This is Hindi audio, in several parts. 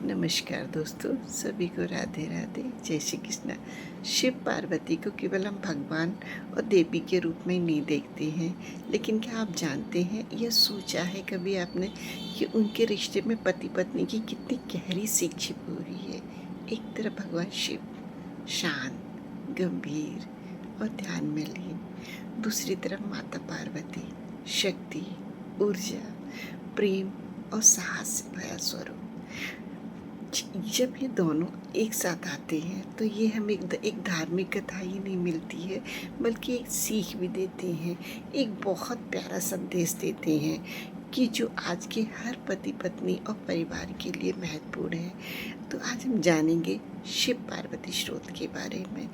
नमस्कार दोस्तों, सभी को राधे राधे, जय श्री कृष्ण। शिव पार्वती को केवल हम भगवान और देवी के रूप में नहीं देखते हैं, लेकिन क्या आप जानते हैं, यह सोचा है कभी आपने कि उनके रिश्ते में पति पत्नी की कितनी गहरी सीख छिपी हुई है। एक तरफ भगवान शिव शांत, गंभीर और ध्यान में लीन, दूसरी तरफ माता पार्वती शक्ति, ऊर्जा, प्रेम और साहस से भरा स्वरूप। जब ये दोनों एक साथ आते हैं तो ये हमें एक धार्मिक कथा ही नहीं मिलती है, बल्कि एक सीख भी देते हैं, एक बहुत प्यारा संदेश देते हैं कि जो आज के हर पति पत्नी और परिवार के लिए महत्वपूर्ण है। तो आज हम जानेंगे शिव पार्वती स्रोत के बारे में।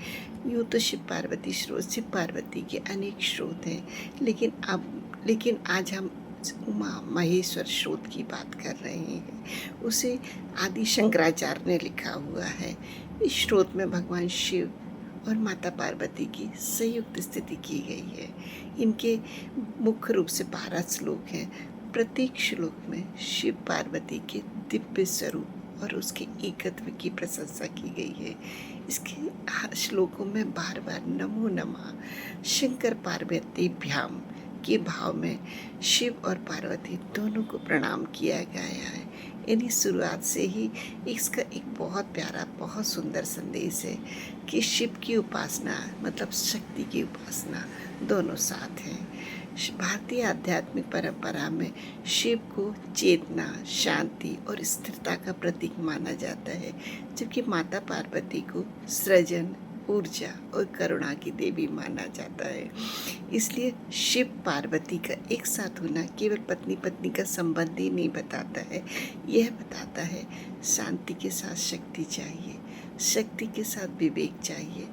यूँ तो शिव पार्वती के अनेक स्रोत हैं, लेकिन आज हम उमा महेश्वर स्रोत की बात कर रहे हैं। उसे आदि शंकराचार्य ने लिखा हुआ है। इस स्रोत में भगवान शिव और माता पार्वती की संयुक्त स्थिति की गई है। इनके मुख्य रूप से 12 श्लोक हैं। प्रत्येक श्लोक में शिव पार्वती के दिव्य स्वरूप और उसके एकत्व की प्रशंसा की गई है। इसके श्लोकों में बार बार नमो नमः शंकर पार्वतीभ्याम के भाव में शिव और पार्वती दोनों को प्रणाम किया गया है। इन्हीं शुरुआत से ही इसका एक बहुत प्यारा, बहुत सुंदर संदेश है कि शिव की उपासना मतलब शक्ति की उपासना दोनों साथ हैं। भारतीय आध्यात्मिक परंपरा में शिव को चेतना, शांति और स्थिरता का प्रतीक माना जाता है, जबकि माता पार्वती को सृजन, ऊर्जा और करुणा की देवी माना जाता है। इसलिए शिव पार्वती का एक साथ होना केवल पत्नी पत्नी का संबंध ही नहीं बताता है, यह बताता है शांति के साथ शक्ति चाहिए, शक्ति के साथ विवेक चाहिए।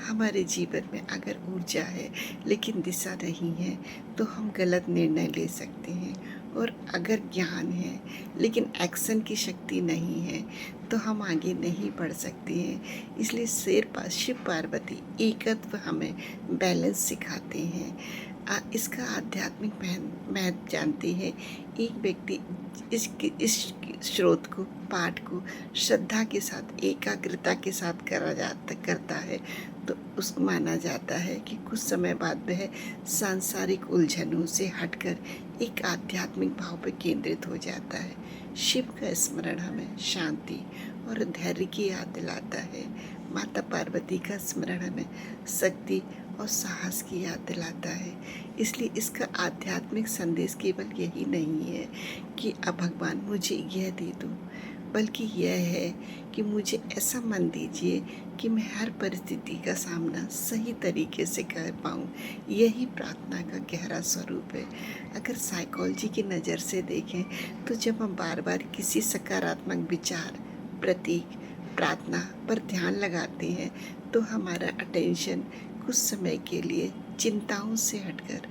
हमारे जीवन में अगर ऊर्जा है लेकिन दिशा नहीं है तो हम गलत निर्णय ले सकते हैं, और अगर ज्ञान है लेकिन एक्शन की शक्ति नहीं है तो हम आगे नहीं बढ़ सकते हैं। इसलिए शिव पार्वती एकत्व हमें बैलेंस सिखाते हैं। इसका आध्यात्मिक महत्व जानते हैं। एक व्यक्ति इस स्रोत को, पाठ को श्रद्धा के साथ, एकाग्रता के साथ करता है तो उसको माना जाता है कि कुछ समय बाद वह सांसारिक उलझनों से हटकर एक आध्यात्मिक भाव पर केंद्रित हो जाता है। शिव का स्मरण हमें शांति और धैर्य की याद दिलाता है। माता पार्वती का स्मरण हमें शक्ति और साहस की याद दिलाता है। इसलिए इसका आध्यात्मिक संदेश केवल यही नहीं है कि अब भगवान मुझे यह दे दो, बल्कि यह है कि मुझे ऐसा मन दीजिए कि मैं हर परिस्थिति का सामना सही तरीके से कर पाऊँ। यही प्रार्थना का गहरा स्वरूप है। अगर साइकोलॉजी की नज़र से देखें तो जब हम बार बार किसी सकारात्मक विचार, प्रतीक, प्रार्थना पर ध्यान लगाते हैं तो हमारा अटेंशन कुछ समय के लिए चिंताओं से हटकर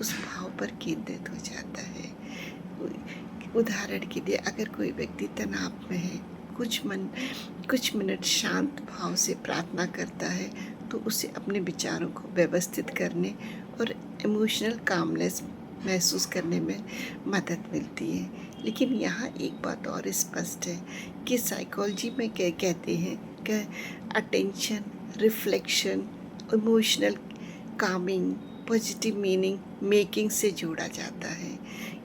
उस भाव पर केंद्रित हो जाता है। उदाहरण के लिए अगर कोई व्यक्ति तनाव में है, कुछ मिनट शांत भाव से प्रार्थना करता है तो उसे अपने विचारों को व्यवस्थित करने और इमोशनल कामनेस महसूस करने में मदद मिलती है। लेकिन यहाँ एक बात और स्पष्ट है कि साइकोलॉजी में क्या कहते हैं कि attention, reflection, emotional Kameng, positive meaning making से जोड़ा जाता है।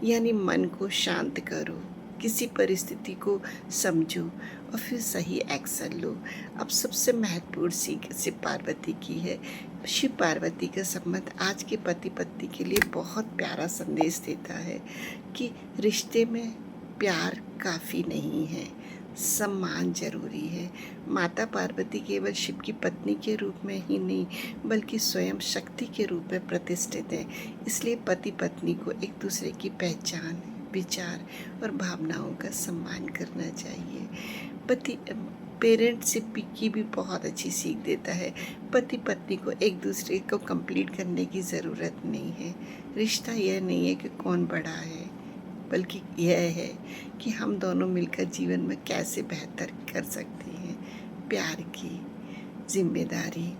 यानी मन को शांत करो, किसी परिस्थिति को समझो और फिर सही एक्शन लो। अब सबसे महत्वपूर्ण सीख शिव पार्वती की है। शिव पार्वती का संबंध आज के पति पत्नी के लिए बहुत प्यारा संदेश देता है कि रिश्ते में प्यार काफ़ी नहीं है, सम्मान जरूरी है। माता पार्वती केवल शिव की पत्नी के रूप में ही नहीं बल्कि स्वयं शक्ति के रूप में प्रतिष्ठित है। इसलिए पति पत्नी को एक दूसरे की पहचान, विचार और भावनाओं का सम्मान करना चाहिए। पेरेंट्स की भी बहुत अच्छी सीख देता है। पति पत्नी को एक दूसरे को कंप्लीट करने की ज़रूरत नहीं है। रिश्ता यह नहीं है कि कौन बड़ा है, बल्कि यह है कि हम दोनों मिलकर जीवन में कैसे बेहतर कर सकते हैं। प्यार की जिम्मेदारी,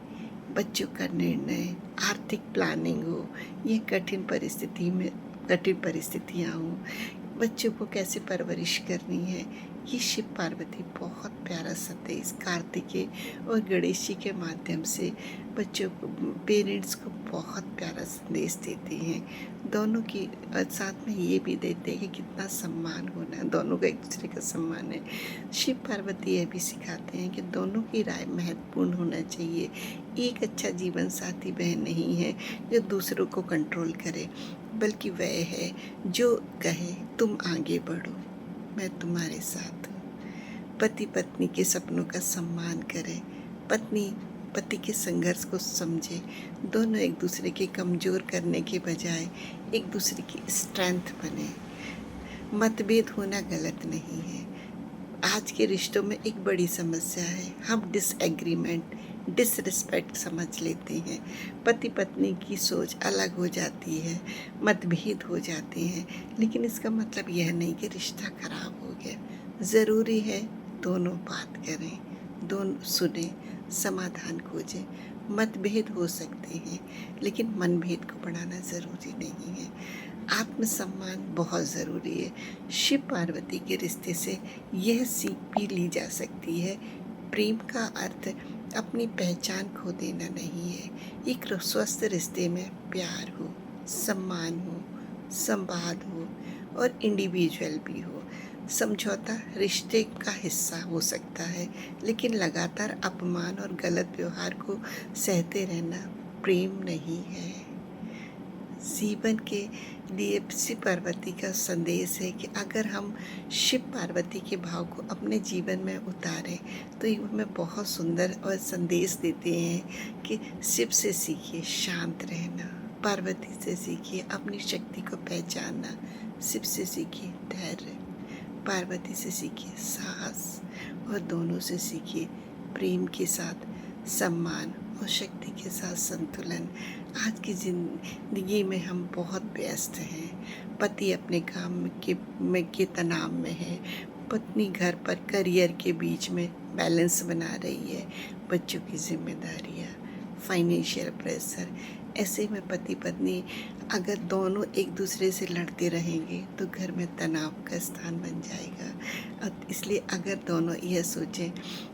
बच्चों का निर्णय, आर्थिक प्लानिंग हो, ये कठिन परिस्थितियाँ हों, बच्चों को कैसे परवरिश करनी है। ये शिव पार्वती बहुत प्यारा संदेश कार्तिकेय और गणेश जी के माध्यम से बच्चों को, पेरेंट्स को बहुत प्यारा संदेश देती हैं। दोनों की साथ में ये भी देते हैं कि कितना सम्मान होना है, दोनों का एक दूसरे का सम्मान है। शिव पार्वती ये भी सिखाते हैं कि दोनों की राय महत्वपूर्ण होना चाहिए। एक अच्छा जीवन साथी वह नहीं है जो दूसरों को कंट्रोल करे, बल्कि वह है जो कहे तुम आगे बढ़ो, मैं तुम्हारे साथ हूँ। पति पत्नी के सपनों का सम्मान करे, पत्नी पति के संघर्ष को समझे। दोनों एक दूसरे के कमज़ोर करने के बजाय एक दूसरे की स्ट्रेंथ बने। मतभेद होना गलत नहीं है। आज के रिश्तों में एक बड़ी समस्या है, हम डिसएग्रीमेंट, डिसरिस्पेक्ट समझ लेते हैं। पति पत्नी की सोच अलग हो जाती है, मतभेद हो जाते हैं, लेकिन इसका मतलब यह नहीं कि रिश्ता खराब हो गया। ज़रूरी है दोनों बात करें, दोनों सुने, समाधान खोजें। मतभेद हो सकते हैं, लेकिन मनभेद को बढ़ाना ज़रूरी नहीं है। आत्मसम्मान बहुत ज़रूरी है। शिव पार्वती के रिश्ते से यह सीख भी ली जा सकती है, प्रेम का अर्थ अपनी पहचान खो देना नहीं है। एक स्वस्थ रिश्ते में प्यार हो, सम्मान हो, संवाद हो और इंडिविजुअल भी हो। समझौता रिश्ते का हिस्सा हो सकता है, लेकिन लगातार अपमान और गलत व्यवहार को सहते रहना प्रेम नहीं है। जीवन के लिए शिव पार्वती का संदेश है कि अगर हम शिव पार्वती के भाव को अपने जीवन में उतारें तो ये हमें बहुत सुंदर और संदेश देते हैं कि शिव से सीखिए शांत रहना, पार्वती से सीखिए अपनी शक्ति को पहचानना, शिव से सीखिए धैर्य, पार्वती से सीखिए साहस और दोनों से सीखिए प्रेम के साथ सम्मान और शक्ति के साथ संतुलन। आज की ज़िंदगी में हम बहुत व्यस्त हैं। पति अपने काम के तनाव में है, पत्नी घर पर करियर के बीच में बैलेंस बना रही है, बच्चों की जिम्मेदारियाँ, फाइनेंशियल प्रेशर। ऐसे में पति पत्नी अगर दोनों एक दूसरे से लड़ते रहेंगे तो घर में तनाव का स्थान बन जाएगा। इसलिए अगर दोनों यह सोचें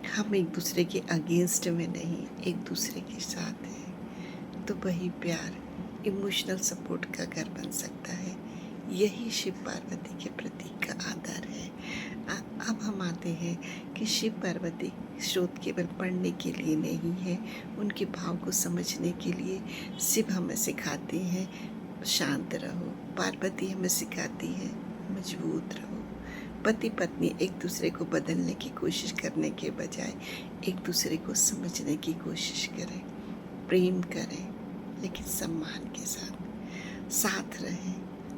हम एक दूसरे के अगेंस्ट में नहीं, एक दूसरे के साथ हैं, तो वही प्यार इमोशनल सपोर्ट का घर बन सकता है। यही शिव पार्वती के प्रतीक का आधार है। अब हम आते हैं कि शिव पार्वती स्रोत केवल पढ़ने के लिए नहीं है, उनके भाव को समझने के लिए। शिव हमें सिखाते हैं शांत रहो, पार्वती हमें सिखाती है मजबूत रहो। पति पत्नी एक दूसरे को बदलने की कोशिश करने के बजाय एक दूसरे को समझने की कोशिश करें, प्रेम करें लेकिन सम्मान के साथ, साथ रहें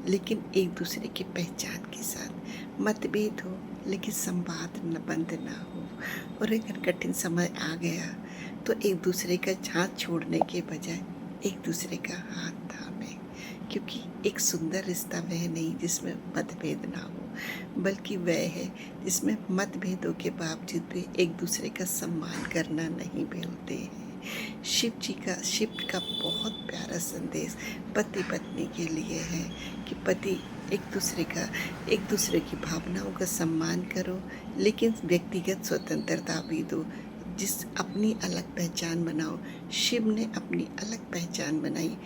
लेकिन एक दूसरे की पहचान के साथ। मतभेद हो लेकिन संवाद न बंद ना हो। और अगर कठिन समय आ गया तो एक दूसरे का हाथ छोड़ने के बजाय एक दूसरे का हाथ थामें, क्योंकि एक सुंदर रिश्ता वह नहीं जिसमें मतभेद ना हो, बल्कि वह है जिसमें मतभेदों के बावजूद भी एक दूसरे का सम्मान करना नहीं भूलते हैं। शिव का बहुत प्यारा संदेश पति पत्नी के लिए है कि पति एक दूसरे की भावनाओं का सम्मान करो, लेकिन व्यक्तिगत स्वतंत्रता भी दो। अपनी अलग पहचान बनाओ। शिव ने अपनी अलग पहचान बनाई,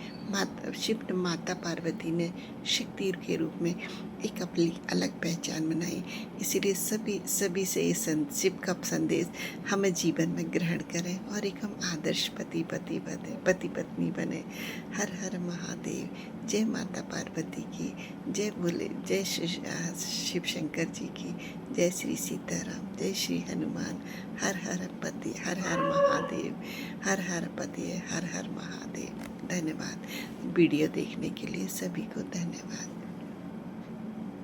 शिव ने माता पार्वती ने शक्ति के रूप में एक अपनी अलग पहचान बनाई। इसीलिए सभी से शिव का संदेश हमें जीवन में ग्रहण करें और एक हम आदर्श पति पत्नी बने। हर हर महादेव। जय माता पार्वती की, जय बोले, जय शिव शंकर जी की, जय श्री सीताराम, जय श्री हनुमान। हर हर पति, हर हर महादेव, हर हर पति, हर हर महादेव। धन्यवाद। वीडियो देखने के लिए सभी को धन्यवाद।